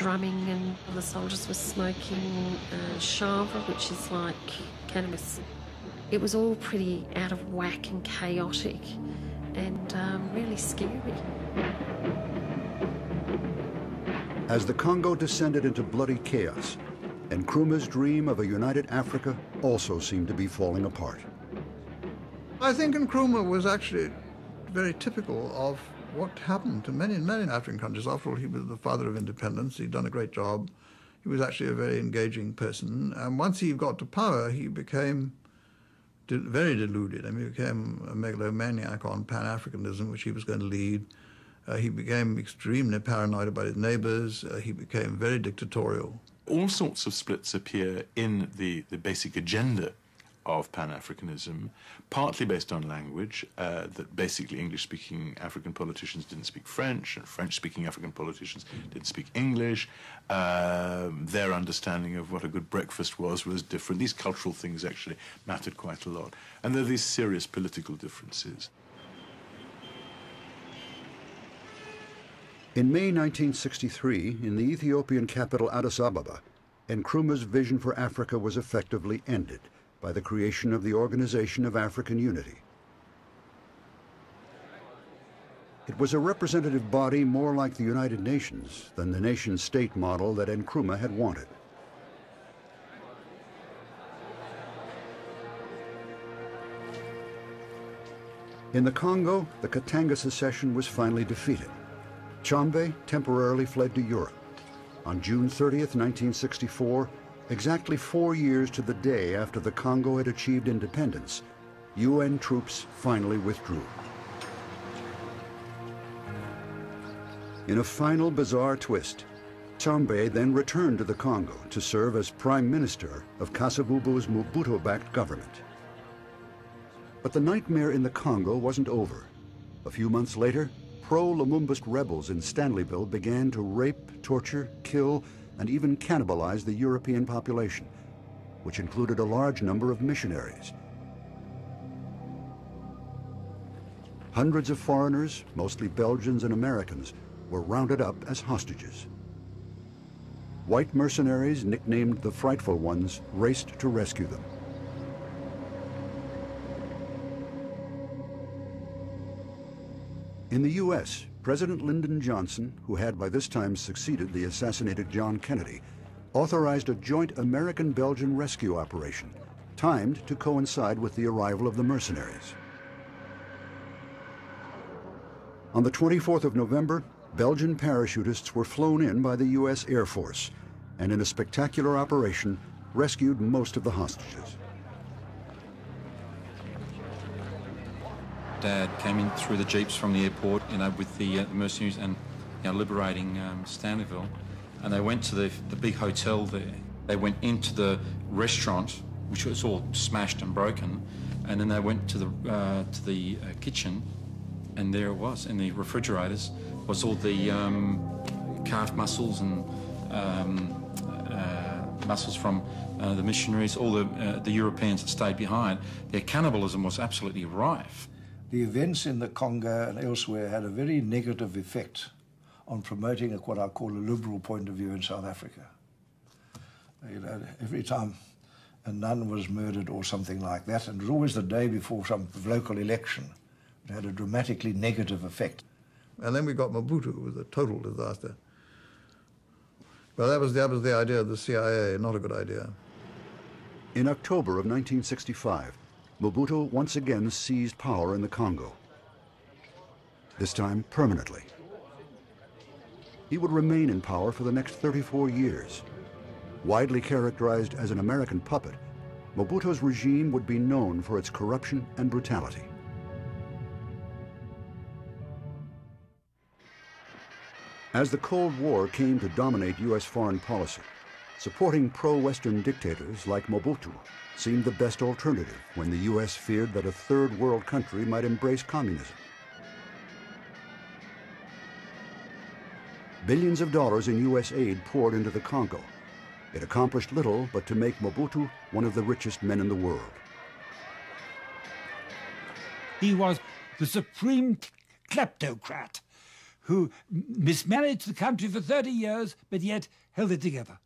drumming, and the soldiers were smoking shava, which is like cannabis. It was all pretty out of whack and chaotic and really scary. As the Congo descended into bloody chaos, Nkrumah's dream of a united Africa also seemed to be falling apart. I think Nkrumah was actually very typical of what happened to many African countries. After all, he was the father of independence. He'd done a great job. He was actually a very engaging person. And once he got to power, he became very deluded. I mean, he became a megalomaniac on Pan-Africanism, which he was going to lead. He became extremely paranoid about his neighbors. He became very dictatorial. All sorts of splits appear in the basic agenda of Pan-Africanism, partly based on language, that basically English-speaking African politicians didn't speak French, and French-speaking African politicians didn't speak English. Their understanding of what a good breakfast was different. These cultural things actually mattered quite a lot. And there are these serious political differences. In May 1963, in the Ethiopian capital Addis Ababa, Nkrumah's vision for Africa was effectively ended by the creation of the Organization of African Unity. It was a representative body more like the United Nations than the nation-state model that Nkrumah had wanted. In the Congo, the Katanga secession was finally defeated. Tshombe temporarily fled to Europe. On June 30th, 1964, exactly 4 years to the day after the Congo had achieved independence, UN troops finally withdrew. In a final bizarre twist, Tshombe then returned to the Congo to serve as Prime Minister of Kasavubu's Mobutu-backed government. But the nightmare in the Congo wasn't over. A few months later, pro-Lumumbist rebels in Stanleyville began to rape, torture, kill, and even cannibalize the European population, which included a large number of missionaries. Hundreds of foreigners, mostly Belgians and Americans, were rounded up as hostages. White mercenaries, nicknamed the Frightful Ones, raced to rescue them. In the U.S., President Lyndon Johnson, who had by this time succeeded the assassinated John Kennedy, authorized a joint American-Belgian rescue operation, timed to coincide with the arrival of the mercenaries. On the 24th of November, Belgian parachutists were flown in by the U.S. Air Force, and in a spectacular operation, rescued most of the hostages. Dad came in through the jeeps from the airport, with the mercenaries and, liberating Stanleyville. And they went to the big hotel there. They went into the restaurant, which was all smashed and broken, and then they went to the kitchen, and there it was in the refrigerators was all the calf muscles and muscles from the missionaries, all the Europeans that stayed behind. Their cannibalism was absolutely rife. The events in the Congo and elsewhere had a very negative effect on promoting what I call a liberal point of view in South Africa. Every time a nun was murdered or something like that, and it was always the day before some local election, it had a dramatically negative effect. And then we got Mobutu. It was a total disaster. Well, that was the idea of the CIA, not a good idea. In October of 1965, Mobutu once again seized power in the Congo, this time permanently. He would remain in power for the next 34 years. Widely characterized as an American puppet, Mobutu's regime would be known for its corruption and brutality. As the Cold War came to dominate U.S. foreign policy, supporting pro-Western dictators like Mobutu seemed the best alternative when the U.S. feared that a third world country might embrace communism. Billions of dollars in U.S. aid poured into the Congo. It accomplished little but to make Mobutu one of the richest men in the world. He was the supreme kleptocrat who mismanaged the country for 30 years, but yet held it together.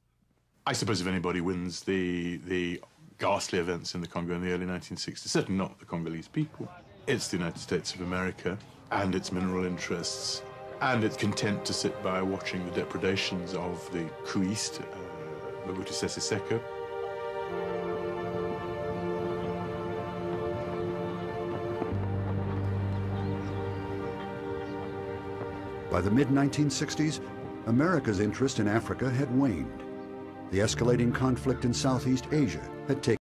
I suppose if anybody wins the ghastly events in the Congo in the early 1960s, certainly not the Congolese people, it's the United States of America and its mineral interests, and its content to sit by watching the depredations of the Kuist, Mobutu Sese Seko. By the mid-1960s, America's interest in Africa had waned. The escalating conflict in Southeast Asia had taken